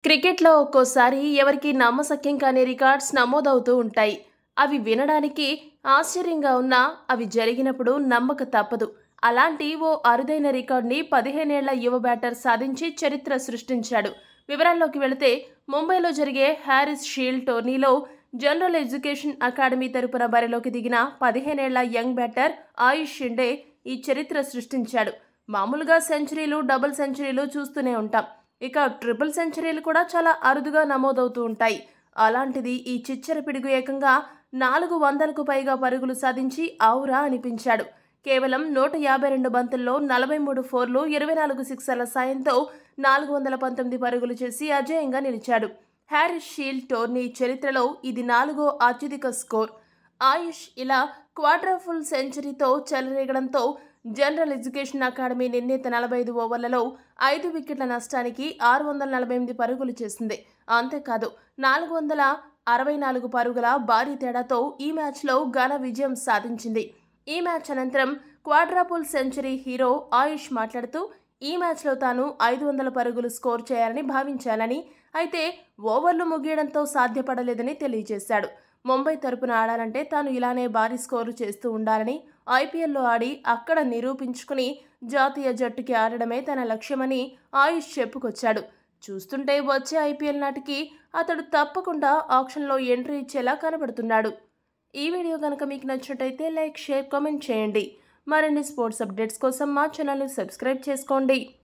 క్రికెట్‌లో ఒక్కోసారి ఎవరికీ నమ్మశక్యం కాని రికార్డ్స్ నమోదవుతూ ఉంటాయి. అవి వినడానికి ఆశ్చర్యంగా ఉన్నా అవి జరిగినప్పుడు నమ్మక తప్పదు. అలాంటి ఓ అరుదైన రికార్డ్‌ని 15 ఏళ్ల యువ బ్యాటర్ సాధించి చరిత్ర సృష్టించాడు. వివరాల్లోకి వెళితే ముంబైలో జరిగే హ్యారిస్ షీల్డ్ టోర్నీలో జనరల్ ఎడ్యుకేషన్ అకాడమీ తరపున బరిలోకి దిగిన 15 ఏళ్ల యంగ్ బ్యాటర్ ఆయుష్ షిండే ఈ చరిత్ర సృష్టించాడు. మామూలుగా సెంచరీలు, డబుల్ సెంచరీలు చూస్తూనే ఉంటాం. ఇక ట్రిపుల్ సెంచరీలు కూడా చాలా అరుదుగా నమోదవుతూ ఉంటాయి. అలాంటిది ఈ చిచ్చర పిడుగు ఏకంగా 400కు పైగా పరుగులు సాధించి ఔరా అనిపించాడు. కేవలం 152 బంతుల్లో 43 ఫోర్లు, 24 సిక్సర్ల సాయంతో 419 పరుగులు చేసి అజేయంగా నిలిచాడు. హ్యారిస్ షీల్డ్ టోర్నీ చరిత్రలో ఇది 4వ అత్యధిక స్కోర్. ఆయుష్ ఇలా క్వాడ్రఫుల్ సెంచరీతో చెలరేగడంతో జనరల్ ఎడ్యుకేషన్ అకాడమీ నిర్ణీత 45 ఓవర్లలో 5 వికెట్ల నష్టానికి 648 పరుగులు చేసింది. అంతేకాదు 464 పరుగుల భారీ తేడాతో ఈ మ్యాచ్లో ఘన విజయం సాధించింది. ఈ మ్యాచ్ అనంతరం క్వాడ్రపుల్ సెంచరీ హీరో ఆయుష్ మాట్లాడుతూ ఈ మ్యాచ్లో తాను 500 పరుగులు స్కోర్ చేయాలని భావించాలని, అయితే ఓవర్లు ముగియడంతో సాధ్యపడలేదని తెలియజేశాడు. ముంబై తరపున ఆడాలంటే తాను ఇలానే భారీ స్కోరు చేస్తూ ఉండాలని, ఐపీఎల్లో ఆడి అక్కడ నిరూపించుకుని జాతీయ జట్టుకి ఆడడమే తన లక్ష్యమని ఆయుష్ చెప్పుకొచ్చాడు. చూస్తుంటే వచ్చే ఐపీఎల్ నాటికి అతడు తప్పకుండా ఆక్షన్లో ఎంట్రీ ఇచ్చేలా కనబడుతున్నాడు. ఈ వీడియో కనుక మీకు నచ్చినట్టయితే లైక్, షేర్, కామెంట్ చేయండి. మరిన్ని స్పోర్ట్స్ అప్డేట్స్ కోసం మా ఛానల్ని సబ్స్క్రైబ్ చేసుకోండి.